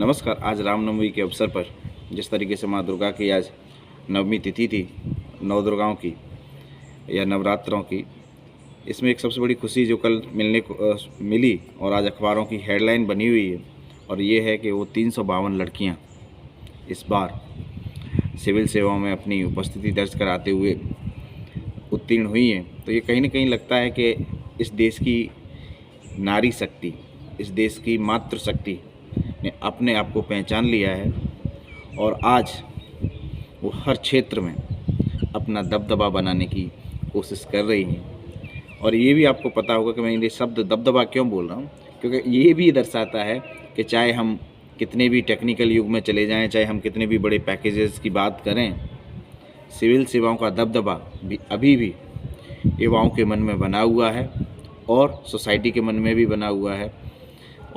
नमस्कार। आज रामनवमी के अवसर पर जिस तरीके से माँ दुर्गा की आज नवमी तिथि थी, नौ दुर्गाओं की या नवरात्रों की, इसमें एक सबसे बड़ी खुशी जो कल मिली और आज अखबारों की हेडलाइन बनी हुई है, और ये है कि वो 352 लड़कियां इस बार सिविल सेवाओं में अपनी उपस्थिति दर्ज कराते हुए उत्तीर्ण हुई हैं। तो ये कहीं ना कहीं लगता है कि इस देश की नारी शक्ति, इस देश की मातृशक्ति ने अपने आप को पहचान लिया है और आज वो हर क्षेत्र में अपना दबदबा बनाने की कोशिश कर रही हैं। और ये भी आपको पता होगा कि मैं ये शब्द दबदबा क्यों बोल रहा हूँ, क्योंकि ये भी दर्शाता है कि चाहे हम कितने भी टेक्निकल युग में चले जाएं, चाहे हम कितने भी बड़े पैकेजेस की बात करें, सिविल सेवाओं का दबदबा भी अभी भी युवाओं के मन में बना हुआ है और सोसाइटी के मन में भी बना हुआ है।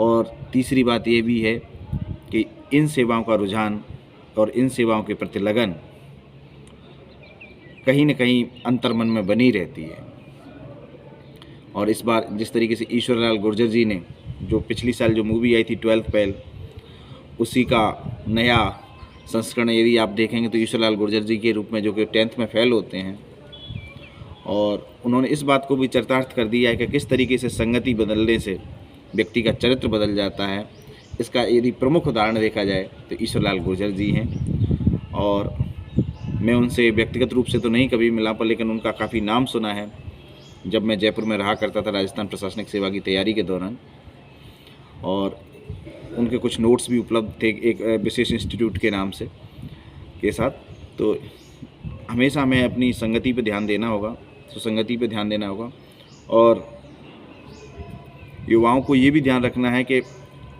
और तीसरी बात ये भी है कि इन सेवाओं का रुझान और इन सेवाओं के प्रति लगन कहीं न कहीं अंतर्मन में बनी रहती है। और इस बार जिस तरीके से ईश्वरलाल गुर्जर जी ने जो पिछली साल जो मूवी आई थी 12th फेल, उसी का नया संस्करण यदि आप देखेंगे तो ईश्वरलाल गुर्जर जी के रूप में जो कि 10th में फेल होते हैं, और उन्होंने इस बात को भी चरितार्थ कर दिया है कि किस तरीके से संगति बदलने से व्यक्ति का चरित्र बदल जाता है। इसका यदि प्रमुख उदाहरण देखा जाए तो ईश्वरलाल गुर्जर जी हैं। और मैं उनसे व्यक्तिगत रूप से तो नहीं कभी मिला, पर लेकिन उनका काफ़ी नाम सुना है जब मैं जयपुर में रहा करता था राजस्थान प्रशासनिक सेवा की तैयारी के दौरान। और उनके कुछ नोट्स भी उपलब्ध थे एक विशेष इंस्टीट्यूट के नाम से के साथ। तो हमेशा हमें अपनी संगति पे ध्यान देना होगा, सुसंगति पे ध्यान देना होगा, और युवाओं को ये भी ध्यान रखना है कि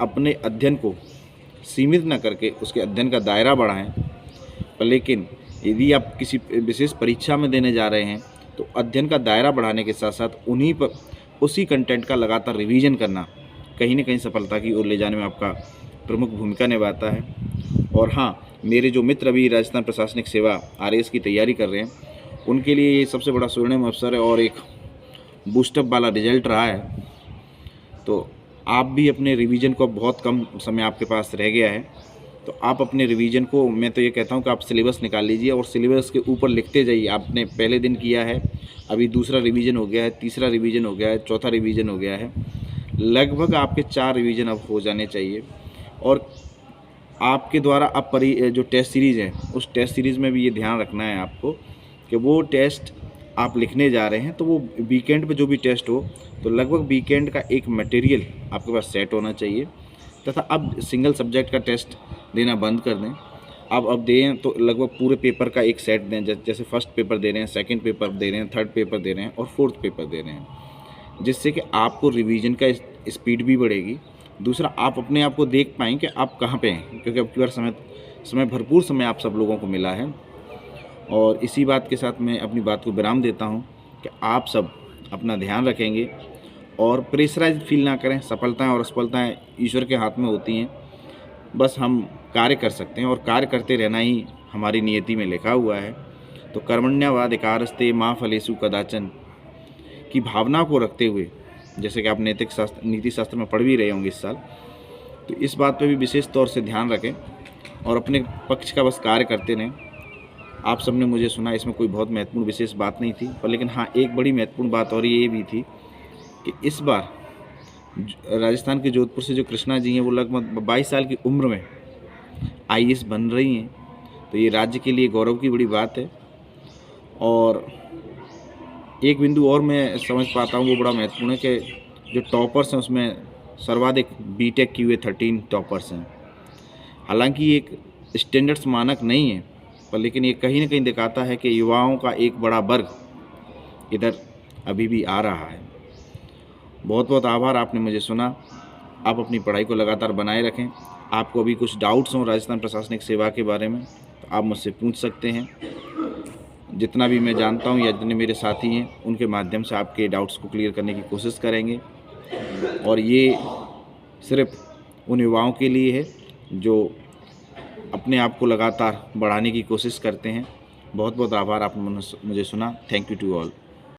अपने अध्ययन को सीमित न करके उसके अध्ययन का दायरा बढ़ाएं। पर लेकिन यदि आप किसी विशेष परीक्षा में देने जा रहे हैं तो अध्ययन का दायरा बढ़ाने के साथ साथ उन्हीं पर उसी कंटेंट का लगातार रिवीजन करना कहीं न कहीं सफलता की ओर ले जाने में आपका प्रमुख भूमिका निभाता है। और हाँ, मेरे जो मित्र अभी राजस्थान प्रशासनिक सेवा RAS की तैयारी कर रहे हैं, उनके लिए ये सबसे बड़ा स्वर्णिम अवसर है और एक बूस्टअप वाला रिजल्ट रहा है। तो आप भी अपने रिवीजन को, बहुत कम समय आपके पास रह गया है, तो आप अपने रिवीजन को, मैं तो ये कहता हूँ कि आप सिलेबस निकाल लीजिए और सिलेबस के ऊपर लिखते जाइए। आपने पहले दिन किया है, अभी दूसरा रिवीजन हो गया है, तीसरा रिवीजन हो गया है, चौथा रिवीजन हो गया है, लगभग आपके 4 रिवीजन अब हो जाने चाहिए। और आपके द्वारा अब जो टेस्ट सीरीज़ है, उस टेस्ट सीरीज़ में भी ये ध्यान रखना है आपको कि वो टेस्ट आप लिखने जा रहे हैं तो वो वीकेंड पे जो भी टेस्ट हो, तो लगभग वीकेंड का एक मटेरियल आपके पास सेट होना चाहिए। तथा अब सिंगल सब्जेक्ट का टेस्ट देना बंद कर दें। अब दें तो लगभग पूरे पेपर का एक सेट दें, जैसे फर्स्ट पेपर दे रहे हैं, सेकंड पेपर दे रहे हैं, थर्ड पेपर दे रहे हैं और फोर्थ पेपर दे रहे हैं, जिससे कि आपको रिवीजन का स्पीड भी बढ़ेगी। दूसरा, आप अपने आप को देख पाएँ कि आप कहाँ पे हैं, क्योंकि अब की बार समय भरपूर समय आप सब लोगों को मिला है। और इसी बात के साथ मैं अपनी बात को विराम देता हूं कि आप सब अपना ध्यान रखेंगे और प्रेशराइज फील ना करें। सफलताएं और असफलताएं ईश्वर के हाथ में होती हैं, बस हम कार्य कर सकते हैं और कार्य करते रहना ही हमारी नियति में लिखा हुआ है। तो कर्मण्यवाधिकारस्ते मां फलेषु कदाचन की भावना को रखते हुए, जैसे कि आप नीति शास्त्र में पढ़ भी रहे होंगे इस साल, तो इस बात पर भी विशेष तौर से ध्यान रखें और अपने पक्ष का बस कार्य करते रहें। आप सबने मुझे सुना, इसमें कोई बहुत महत्वपूर्ण विशेष बात नहीं थी, पर लेकिन हाँ, एक बड़ी महत्वपूर्ण बात और ये भी थी कि इस बार राजस्थान के जोधपुर से जो कृष्णा जी हैं, वो लगभग 22 साल की उम्र में IAS बन रही हैं। तो ये राज्य के लिए गौरव की बड़ी बात है। और एक बिंदु और मैं समझ पाता हूँ, वो बड़ा महत्वपूर्ण है कि जो टॉपर्स हैं उसमें सर्वाधिक BTech किए हुए 13 टॉपर्स हैं। हालांकि ये एक स्टैंडर्ड्स मानक नहीं है, पर लेकिन ये कहीं ना कहीं दिखाता है कि युवाओं का एक बड़ा वर्ग इधर अभी भी आ रहा है। बहुत बहुत आभार, आपने मुझे सुना। आप अपनी पढ़ाई को लगातार बनाए रखें। आपको अभी कुछ डाउट्स हों राजस्थान प्रशासनिक सेवा के बारे में तो आप मुझसे पूछ सकते हैं। जितना भी मैं जानता हूं या जितने मेरे साथी हैं, उनके माध्यम से आपके डाउट्स को क्लियर करने की कोशिश करेंगे। और ये सिर्फ उन युवाओं के लिए है जो अपने आप को लगातार बढ़ाने की कोशिश करते हैं। बहुत बहुत आभार, आपने मुझे सुना। Thank you to all.